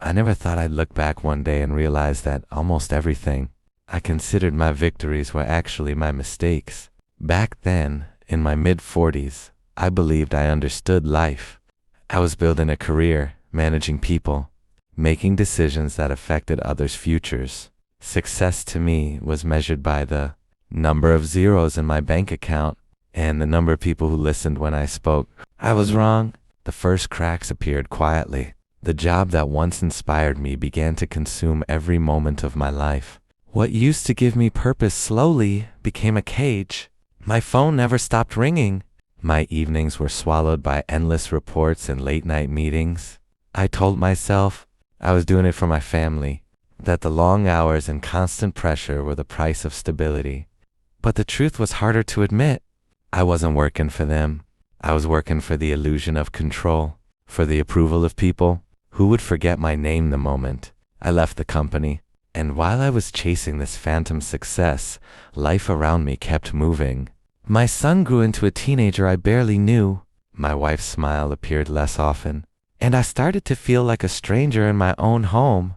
I never thought I'd look back one day and realize that almost everything I considered my victories were actually my mistakes. Back then, in my mid-40s, I believed I understood life. I was building a career, managing people, making decisions that affected others' futures. Success to me was measured by the number of zeros in my bank account and the number of people who listened when I spoke. I was wrong. The first cracks appeared quietly. The job that once inspired me began to consume every moment of my life. What used to give me purpose slowly became a cage. My phone never stopped ringing. My evenings were swallowed by endless reports and late-night meetings. I told myself I was doing it for my family, that the long hours and constant pressure were the price of stability. But the truth was harder to admit. I wasn't working for them. I was working for the illusion of control, for the approval of people who would forget my name the moment I left the company. And while I was chasing this phantom success, life around me kept moving. My son grew into a teenager I barely knew. My wife's smile appeared less often, and I started to feel like a stranger in my own home.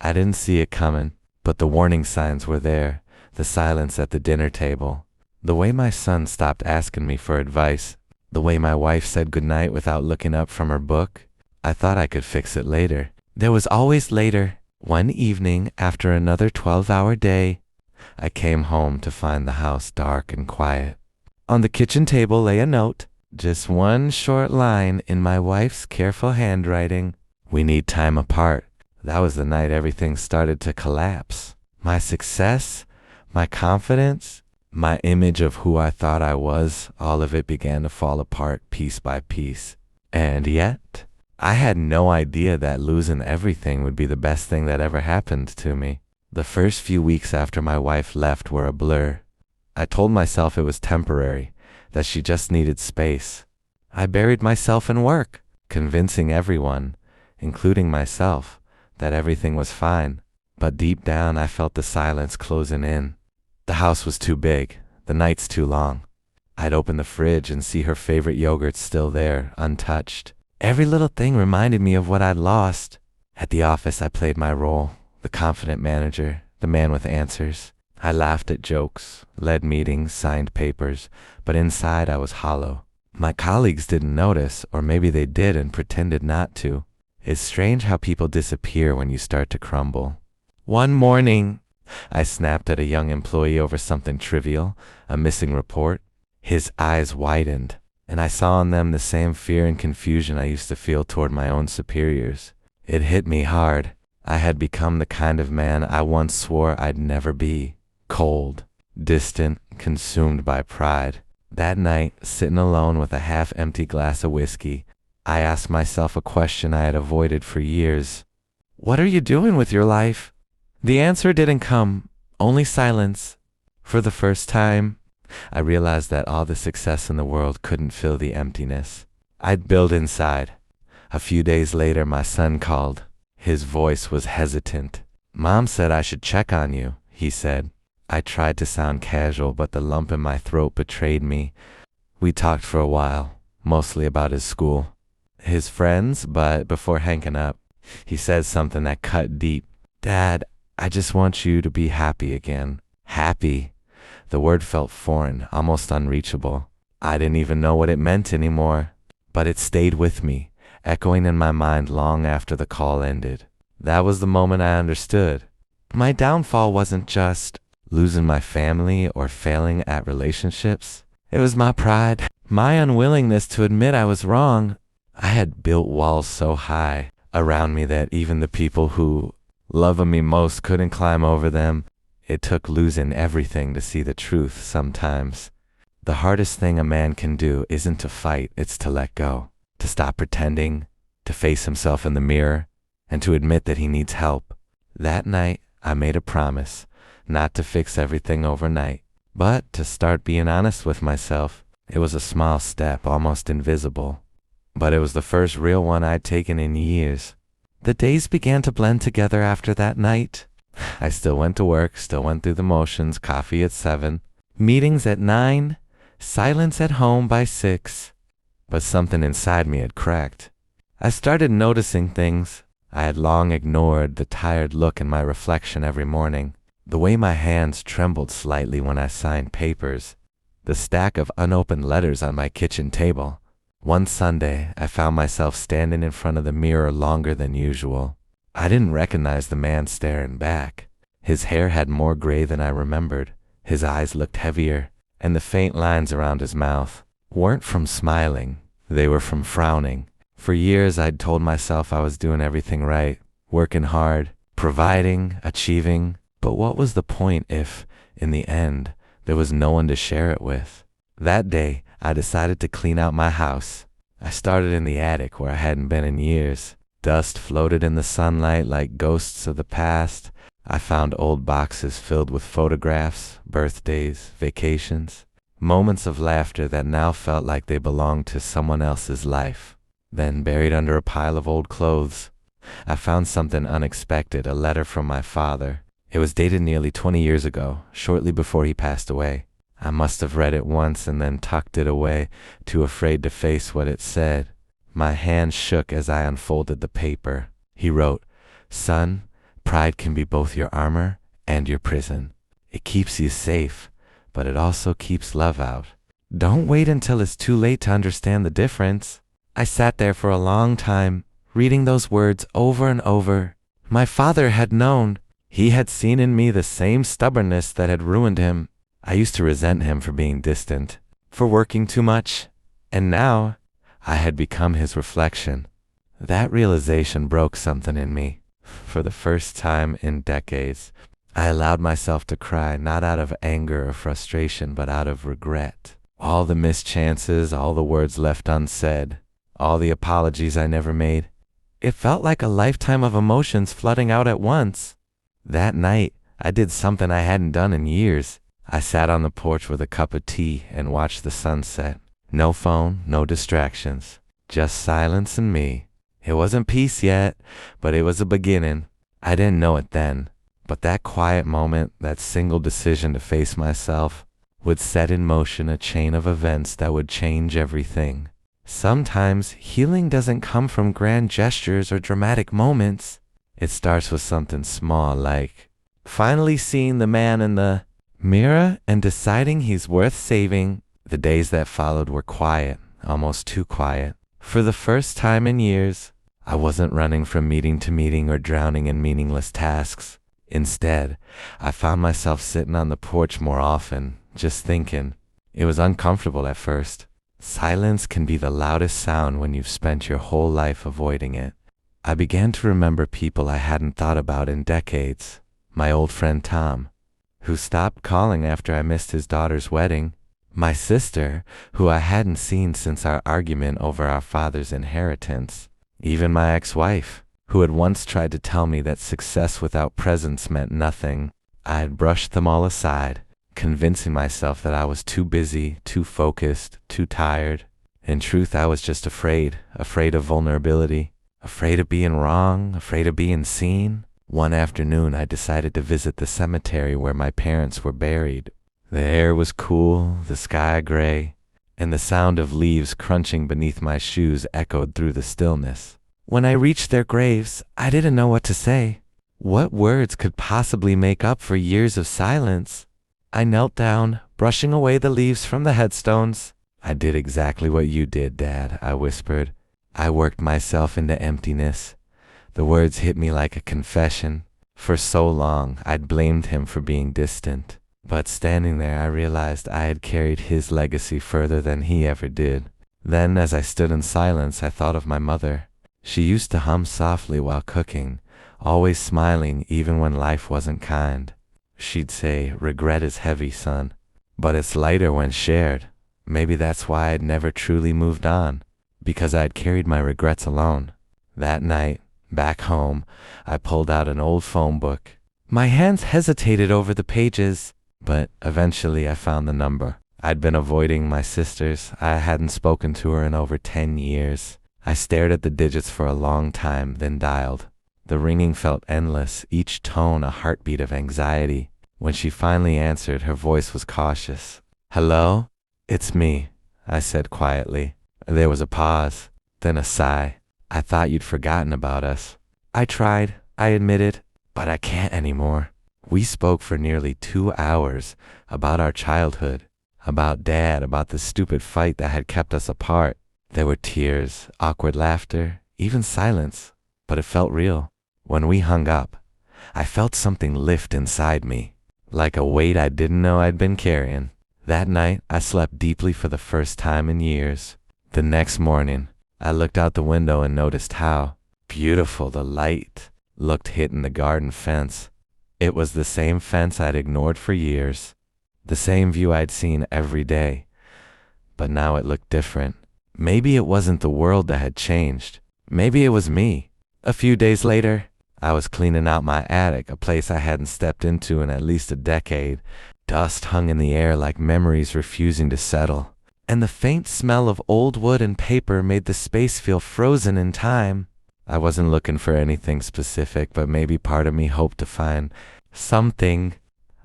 I didn't see it coming, but the warning signs were there. The silence at the dinner table, the way my son stopped asking me for advice, the way my wife said goodnight without looking up from her book. I thought I could fix it later. There was always later. One evening, after another 12-hour day, I came home to find the house dark and quiet. On the kitchen table lay a note, just one short line in my wife's careful handwriting. "We need time apart." That was the night everything started to collapse. My success, my confidence, my image of who I thought I was, all of it began to fall apart piece by piece. And yet, I had no idea that losing everything would be the best thing that ever happened to me. The first few weeks after my wife left were a blur. I told myself it was temporary, that she just needed space. I buried myself in work, convincing everyone, including myself, that everything was fine. But deep down I felt the silence closing in. The house was too big, the nights too long. I'd open the fridge and see her favorite yogurt still there, untouched. Every little thing reminded me of what I'd lost. At the office I played my role, the confident manager, the man with answers. I laughed at jokes, led meetings, signed papers, but inside I was hollow. My colleagues didn't notice, or maybe they did and pretended not to. It's strange how people disappear when you start to crumble. One morning, I snapped at a young employee over something trivial, a missing report. His eyes widened, and I saw in them the same fear and confusion I used to feel toward my own superiors. It hit me hard. I had become the kind of man I once swore I'd never be. Cold, distant, consumed by pride. That night, sitting alone with a half-empty glass of whiskey, I asked myself a question I had avoided for years. What are you doing with your life? The answer didn't come, only silence. For the first time, I realized that all the success in the world couldn't fill the emptiness I'd built inside. A few days later, my son called. His voice was hesitant. "Mom said I should check on you," he said. I tried to sound casual, but the lump in my throat betrayed me. We talked for a while, mostly about his school, his friends, but before hanging up, he said something that cut deep. "Dad, I just want you to be happy again." Happy. The word felt foreign, almost unreachable. I didn't even know what it meant anymore, but it stayed with me, echoing in my mind long after the call ended. That was the moment I understood. My downfall wasn't just losing my family or failing at relationships. It was my pride, my unwillingness to admit I was wrong. I had built walls so high around me that even the people who loved me most couldn't climb over them. It took losing everything to see the truth sometimes. The hardest thing a man can do isn't to fight, it's to let go, to stop pretending, to face himself in the mirror, and to admit that he needs help. That night, I made a promise, not to fix everything overnight, but to start being honest with myself. It was a small step, almost invisible, but it was the first real one I'd taken in years. The days began to blend together after that night. I still went to work, still went through the motions, coffee at 7, meetings at 9, silence at home by 6. But something inside me had cracked. I started noticing things. I had long ignored the tired look in my reflection every morning, the way my hands trembled slightly when I signed papers, the stack of unopened letters on my kitchen table. One Sunday, I found myself standing in front of the mirror longer than usual. I didn't recognize the man staring back. His hair had more gray than I remembered. His eyes looked heavier, and the faint lines around his mouth weren't from smiling. They were from frowning. For years, I'd told myself I was doing everything right, working hard, providing, achieving. But what was the point if, in the end, there was no one to share it with? That day, I decided to clean out my house. I started in the attic where I hadn't been in years. Dust floated in the sunlight like ghosts of the past. I found old boxes filled with photographs, birthdays, vacations, moments of laughter that now felt like they belonged to someone else's life. Then, buried under a pile of old clothes, I found something unexpected, a letter from my father. It was dated nearly 20 years ago, shortly before he passed away. I must have read it once and then tucked it away, too afraid to face what it said. My hand shook as I unfolded the paper. He wrote, "Son, pride can be both your armor and your prison. It keeps you safe, but it also keeps love out. Don't wait until it's too late to understand the difference." I sat there for a long time, reading those words over and over. My father had known. He had seen in me the same stubbornness that had ruined him. I used to resent him for being distant, for working too much, and now I had become his reflection. That realization broke something in me. For the first time in decades, I allowed myself to cry, not out of anger or frustration, but out of regret. All the missed chances, all the words left unsaid, all the apologies I never made. It felt like a lifetime of emotions flooding out at once. That night, I did something I hadn't done in years. I sat on the porch with a cup of tea and watched the sunset. No phone, no distractions, just silence and me. It wasn't peace yet, but it was a beginning. I didn't know it then, but that quiet moment, that single decision to face myself, would set in motion a chain of events that would change everything. Sometimes healing doesn't come from grand gestures or dramatic moments. It starts with something small, like finally seeing the man in the mirror and deciding he's worth saving. The days that followed were quiet, almost too quiet. For the first time in years, I wasn't running from meeting to meeting or drowning in meaningless tasks. Instead, I found myself sitting on the porch more often, just thinking. It was uncomfortable at first. Silence can be the loudest sound when you've spent your whole life avoiding it. I began to remember people I hadn't thought about in decades. My old friend Tom, who stopped calling after I missed his daughter's wedding. My sister, who I hadn't seen since our argument over our father's inheritance. Even my ex-wife, who had once tried to tell me that success without presence meant nothing. I had brushed them all aside, convincing myself that I was too busy, too focused, too tired. In truth, I was just afraid of vulnerability, afraid of being wrong, afraid of being seen. One afternoon, I decided to visit the cemetery where my parents were buried. The air was cool, the sky gray, and the sound of leaves crunching beneath my shoes echoed through the stillness. When I reached their graves, I didn't know what to say. What words could possibly make up for years of silence? I knelt down, brushing away the leaves from the headstones. "I did exactly what you did, Dad," I whispered. I worked myself into emptiness. The words hit me like a confession. For so long, I'd blamed him for being distant. But standing there, I realized I had carried his legacy further than he ever did. Then, as I stood in silence, I thought of my mother. She used to hum softly while cooking, always smiling even when life wasn't kind. She'd say, "Regret is heavy, son, but it's lighter when shared." Maybe that's why I'd never truly moved on, because I'd carried my regrets alone. That night, back home, I pulled out an old phone book. My hands hesitated over the pages, but eventually I found the number. I'd been avoiding my sister's. I hadn't spoken to her in over 10 years. I stared at the digits for a long time, then dialed. The ringing felt endless, each tone a heartbeat of anxiety. When she finally answered, her voice was cautious. "Hello? It's me," I said quietly. There was a pause, then a sigh. "I thought you'd forgotten about us." I tried, I admitted, but I can't anymore. We spoke for nearly 2 hours about our childhood, about Dad, about the stupid fight that had kept us apart. There were tears, awkward laughter, even silence, but it felt real. When we hung up, I felt something lift inside me, like a weight I didn't know I'd been carrying. That night, I slept deeply for the first time in years. The next morning, I looked out the window and noticed how beautiful the light looked hitting the garden fence. It was the same fence I'd ignored for years, the same view I'd seen every day, but now it looked different. Maybe it wasn't the world that had changed. Maybe it was me. A few days later, I was cleaning out my attic, a place I hadn't stepped into in at least a decade. Dust hung in the air like memories refusing to settle, and the faint smell of old wood and paper made the space feel frozen in time. I wasn't looking for anything specific, but maybe part of me hoped to find something,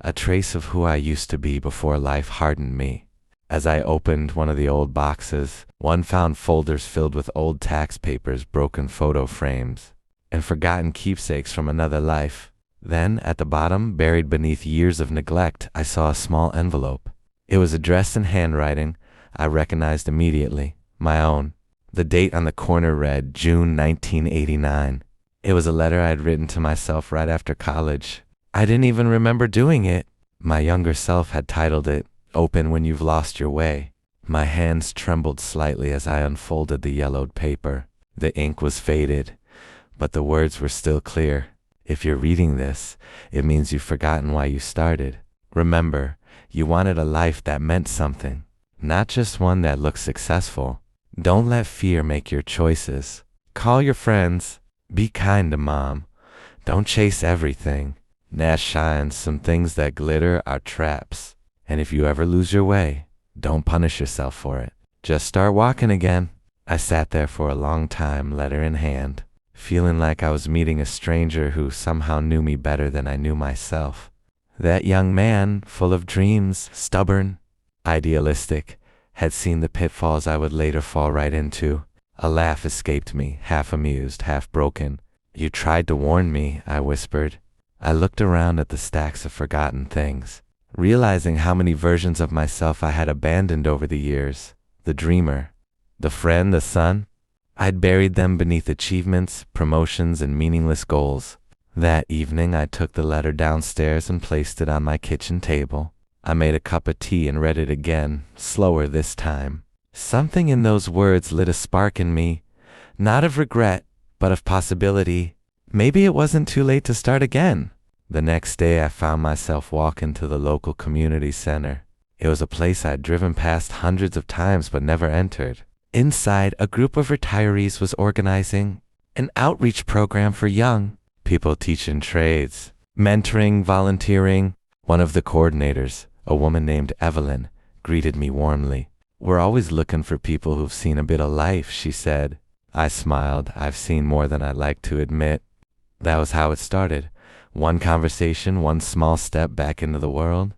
a trace of who I used to be before life hardened me. As I opened one of the old boxes, one found folders filled with old tax papers, broken photo frames, and forgotten keepsakes from another life. Then, at the bottom, buried beneath years of neglect, I saw a small envelope. It was addressed in handwriting I recognized immediately, my own. The date on the corner read June 1989. It was a letter I had written to myself right after college. I didn't even remember doing it. My younger self had titled it, "Open When You've Lost Your Way." My hands trembled slightly as I unfolded the yellowed paper. The ink was faded, but the words were still clear. If you're reading this, it means you've forgotten why you started. Remember, you wanted a life that meant something, not just one that looked successful. Don't let fear make your choices. Call your friends. Be kind to Mom. Don't chase everything. Nash shines, some things that glitter are traps. And if you ever lose your way, don't punish yourself for it. Just start walking again. I sat there for a long time, letter in hand, feeling like I was meeting a stranger who somehow knew me better than I knew myself. That young man, full of dreams, stubborn, idealistic, had seen the pitfalls I would later fall right into. A laugh escaped me, half amused, half broken. "You tried to warn me," I whispered. I looked around at the stacks of forgotten things, realizing how many versions of myself I had abandoned over the years. The dreamer, the friend, the son. I'd buried them beneath achievements, promotions, and meaningless goals. That evening, I took the letter downstairs and placed it on my kitchen table. I made a cup of tea and read it again, slower this time. Something in those words lit a spark in me, not of regret, but of possibility. Maybe it wasn't too late to start again. The next day, I found myself walking to the local community center. It was a place I'd driven past hundreds of times but never entered. Inside, a group of retirees was organizing an outreach program for young people teaching trades, mentoring, volunteering. One of the coordinators, a woman named Evelyn, greeted me warmly. "We're always looking for people who've seen a bit of life," she said. I smiled. "I've seen more than I'd like to admit." That was how it started. One conversation, one small step back into the world.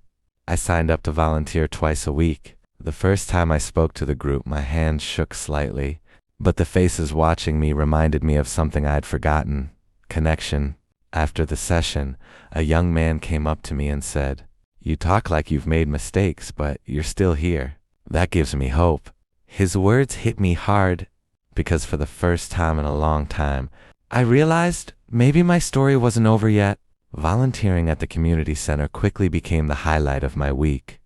I signed up to volunteer twice a week. The first time I spoke to the group, my hands shook slightly, but the faces watching me reminded me of something I'd forgotten: connection. After the session, a young man came up to me and said, "You talk like you've made mistakes, but you're still here. That gives me hope." His words hit me hard because for the first time in a long time, I realized maybe my story wasn't over yet. Volunteering at the community center quickly became the highlight of my week.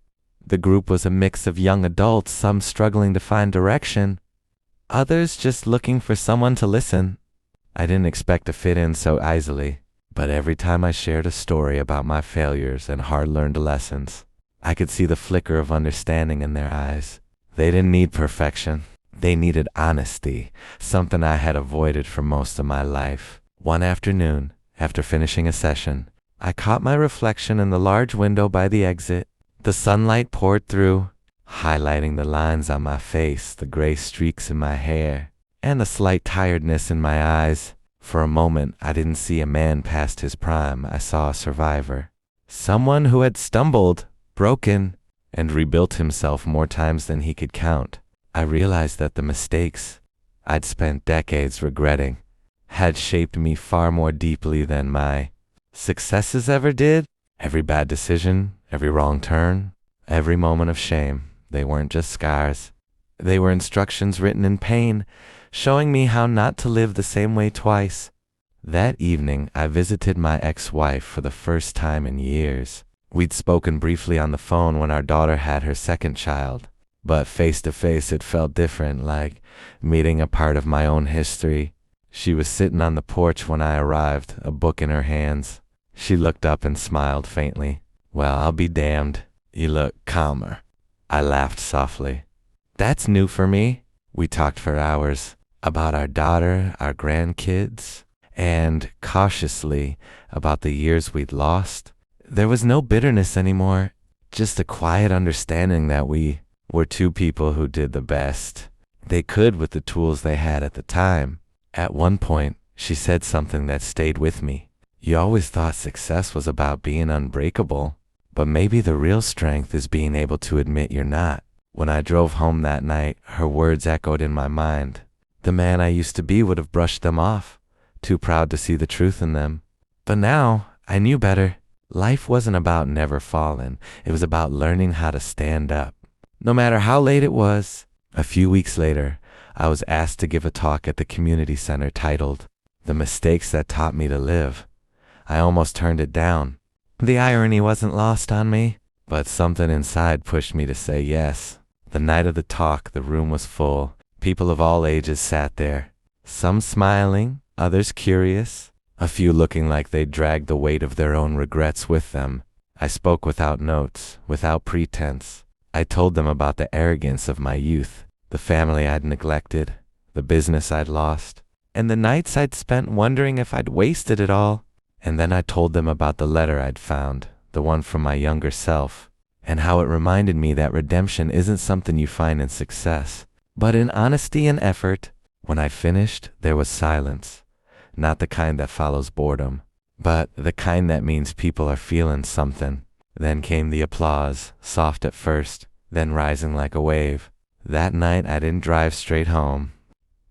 The group was a mix of young adults, some struggling to find direction, others just looking for someone to listen. I didn't expect to fit in so easily, but every time I shared a story about my failures and hard-learned lessons, I could see the flicker of understanding in their eyes. They didn't need perfection. They needed honesty, something I had avoided for most of my life. One afternoon, after finishing a session, I caught my reflection in the large window by the exit. The sunlight poured through, highlighting the lines on my face, the gray streaks in my hair, and the slight tiredness in my eyes. For a moment, I didn't see a man past his prime. I saw a survivor. Someone who had stumbled, broken, and rebuilt himself more times than he could count. I realized that the mistakes I'd spent decades regretting had shaped me far more deeply than my successes ever did. Every bad decision, every wrong turn, every moment of shame, they weren't just scars. They were instructions written in pain, showing me how not to live the same way twice. That evening, I visited my ex-wife for the first time in years. We'd spoken briefly on the phone when our daughter had her second child, but face to face it felt different, like meeting a part of my own history. She was sitting on the porch when I arrived, a book in her hands. She looked up and smiled faintly. "Well, I'll be damned. You look calmer." I laughed softly. "That's new for me." We talked for hours about our daughter, our grandkids, and cautiously about the years we'd lost. There was no bitterness anymore, just a quiet understanding that we were two people who did the best they could with the tools they had at the time. At one point, she said something that stayed with me. "You always thought success was about being unbreakable, but maybe the real strength is being able to admit you're not." When I drove home that night, her words echoed in my mind. The man I used to be would have brushed them off, too proud to see the truth in them. But now, I knew better. Life wasn't about never falling. It was about learning how to stand up, no matter how late it was. A few weeks later, I was asked to give a talk at the community center titled, "The Mistakes That Taught Me to Live." I almost turned it down. The irony wasn't lost on me, but something inside pushed me to say yes. The night of the talk, the room was full. People of all ages sat there, some smiling, others curious, a few looking like they'd dragged the weight of their own regrets with them. I spoke without notes, without pretense. I told them about the arrogance of my youth, the family I'd neglected, the business I'd lost, and the nights I'd spent wondering if I'd wasted it all. And then I told them about the letter I'd found, the one from my younger self, and how it reminded me that redemption isn't something you find in success, but in honesty and effort. When I finished, there was silence. Not the kind that follows boredom, but the kind that means people are feeling something. Then came the applause, soft at first, then rising like a wave. That night I didn't drive straight home.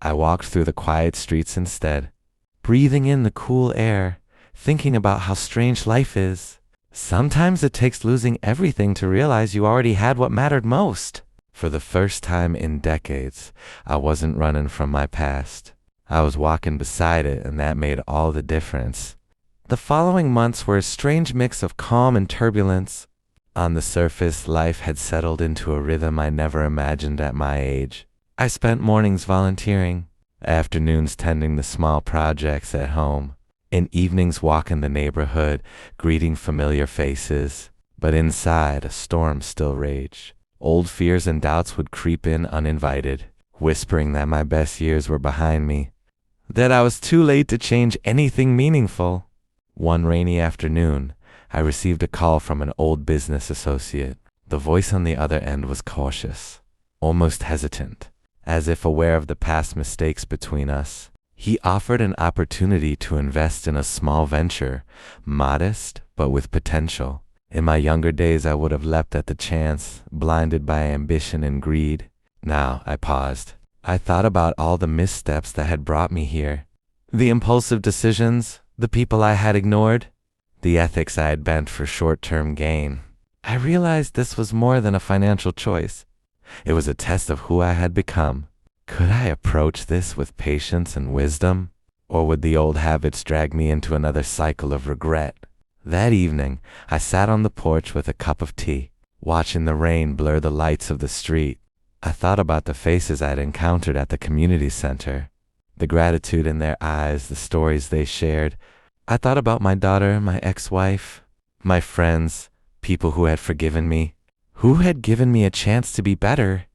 I walked through the quiet streets instead, breathing in the cool air, thinking about how strange life is. Sometimes it takes losing everything to realize you already had what mattered most. For the first time in decades, I wasn't running from my past. I was walking beside it, and that made all the difference. The following months were a strange mix of calm and turbulence. On the surface, life had settled into a rhythm I never imagined at my age. I spent mornings volunteering, afternoons tending the small projects at home, and evenings walking the neighborhood, greeting familiar faces. But inside, a storm still raged. Old fears and doubts would creep in uninvited, whispering that my best years were behind me, that I was too late to change anything meaningful. One rainy afternoon, I received a call from an old business associate. The voice on the other end was cautious, almost hesitant, as if aware of the past mistakes between us. He offered an opportunity to invest in a small venture, modest but with potential. In my younger days, I would have leapt at the chance, blinded by ambition and greed. Now, I paused. I thought about all the missteps that had brought me here. The impulsive decisions, the people I had ignored, the ethics I had bent for short-term gain. I realized this was more than a financial choice. It was a test of who I had become. Could I approach this with patience and wisdom, or would the old habits drag me into another cycle of regret? That evening, I sat on the porch with a cup of tea, watching the rain blur the lights of the street. I thought about the faces I'd encountered at the community center, the gratitude in their eyes, the stories they shared. I thought about my daughter, my ex-wife, my friends, people who had forgiven me, who had given me a chance to be better.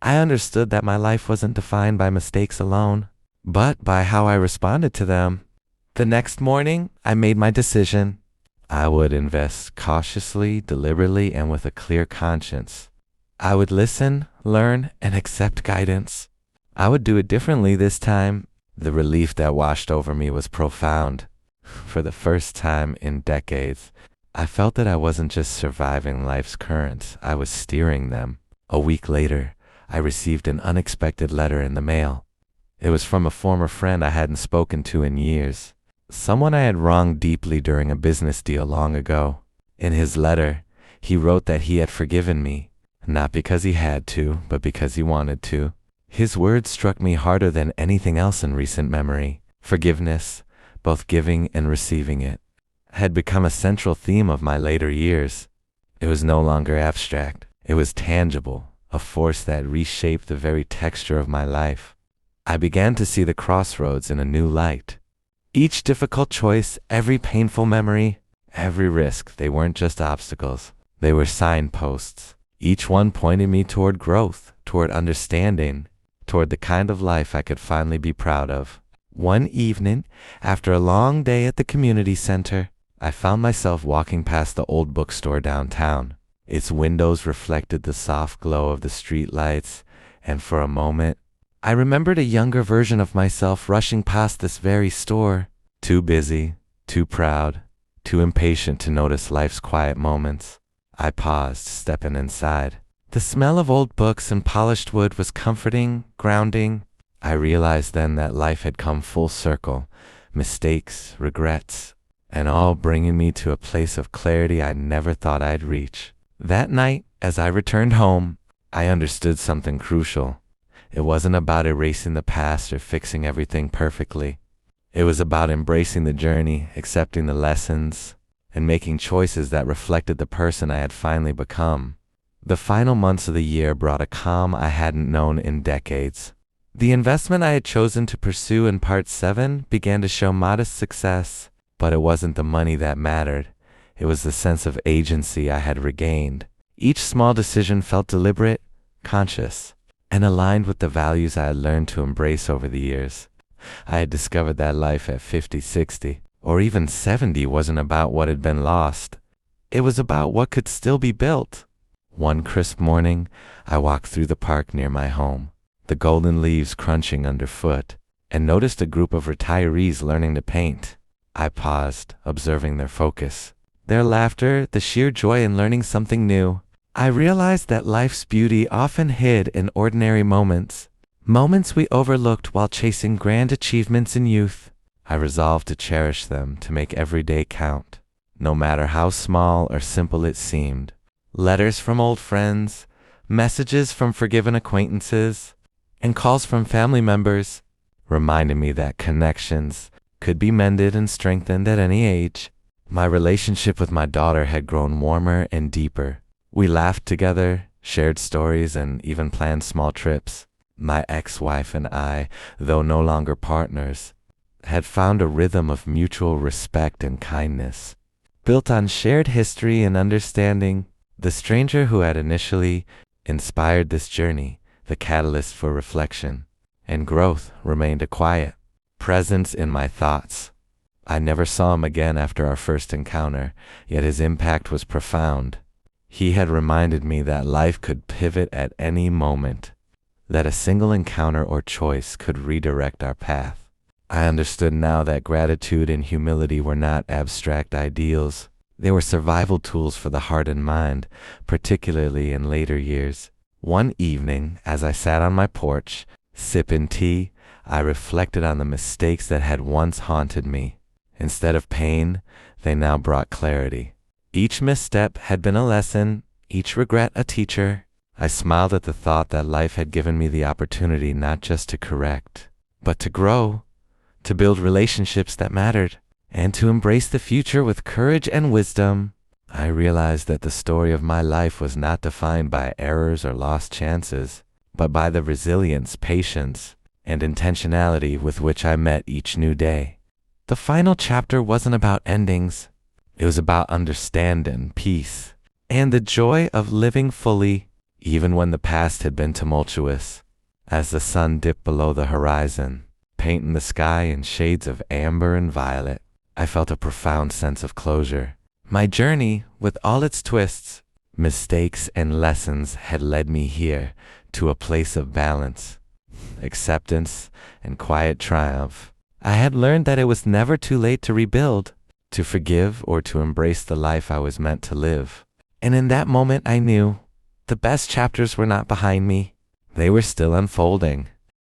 I understood that my life wasn't defined by mistakes alone, but by how I responded to them. The next morning, I made my decision. I would invest cautiously, deliberately, and with a clear conscience. I would listen, learn, and accept guidance. I would do it differently this time. The relief that washed over me was profound. For the first time in decades, I felt that I wasn't just surviving life's currents, I was steering them. A week later, I received an unexpected letter in the mail. It was from a former friend I hadn't spoken to in years. Someone I had wronged deeply during a business deal long ago. In his letter, he wrote that he had forgiven me, not because he had to, but because he wanted to. His words struck me harder than anything else in recent memory. Forgiveness, both giving and receiving it, had become a central theme of my later years. It was no longer abstract. It was tangible, a force that reshaped the very texture of my life. I began to see the crossroads in a new light. Each difficult choice, every painful memory, every risk, they weren't just obstacles. They were signposts. Each one pointed me toward growth, toward understanding, toward the kind of life I could finally be proud of. One evening, after a long day at the community center, I found myself walking past the old bookstore downtown. Its windows reflected the soft glow of the streetlights, and for a moment, I remembered a younger version of myself rushing past this very store, too busy, too proud, too impatient to notice life's quiet moments. I paused, stepping inside. The smell of old books and polished wood was comforting, grounding. I realized then that life had come full circle, mistakes, regrets, and all bringing me to a place of clarity I never thought I'd reach. That night, as I returned home, I understood something crucial. It wasn't about erasing the past or fixing everything perfectly. It was about embracing the journey, accepting the lessons, and making choices that reflected the person I had finally become. The final months of the year brought a calm I hadn't known in decades. The investment I had chosen to pursue in Part 7 began to show modest success, but it wasn't the money that mattered. It was the sense of agency I had regained. Each small decision felt deliberate, conscious, and aligned with the values I had learned to embrace over the years. I had discovered that life at 50, 60, or even 70 wasn't about what had been lost. It was about what could still be built. One crisp morning, I walked through the park near my home, the golden leaves crunching underfoot, and noticed a group of retirees learning to paint. I paused, observing their focus, their laughter, the sheer joy in learning something new. I realized that life's beauty often hid in ordinary moments, moments we overlooked while chasing grand achievements in youth. I resolved to cherish them, to make every day count, no matter how small or simple it seemed. Letters from old friends, messages from forgiven acquaintances, and calls from family members reminded me that connections could be mended and strengthened at any age. My relationship with my daughter had grown warmer and deeper. We laughed together, shared stories, and even planned small trips. My ex-wife and I, though no longer partners, had found a rhythm of mutual respect and kindness, built on shared history and understanding. The stranger who had initially inspired this journey, the catalyst for reflection and growth, remained a quiet presence in my thoughts. I never saw him again after our first encounter, yet his impact was profound. He had reminded me that life could pivot at any moment, that a single encounter or choice could redirect our path. I understood now that gratitude and humility were not abstract ideals. They were survival tools for the heart and mind, particularly in later years. One evening, as I sat on my porch, sipping tea, I reflected on the mistakes that had once haunted me. Instead of pain, they now brought clarity. Each misstep had been a lesson, each regret a teacher. I smiled at the thought that life had given me the opportunity not just to correct, but to grow, to build relationships that mattered, and to embrace the future with courage and wisdom. I realized that the story of my life was not defined by errors or lost chances, but by the resilience, patience, and intentionality with which I met each new day. The final chapter wasn't about endings. It was about understanding, peace, and the joy of living fully, even when the past had been tumultuous. As the sun dipped below the horizon, painting the sky in shades of amber and violet, I felt a profound sense of closure. My journey, with all its twists, mistakes, and lessons, had led me here, to a place of balance, acceptance, and quiet triumph. I had learned that it was never too late to rebuild, to forgive, or to embrace the life I was meant to live. And in that moment I knew the best chapters were not behind me. They were still unfolding.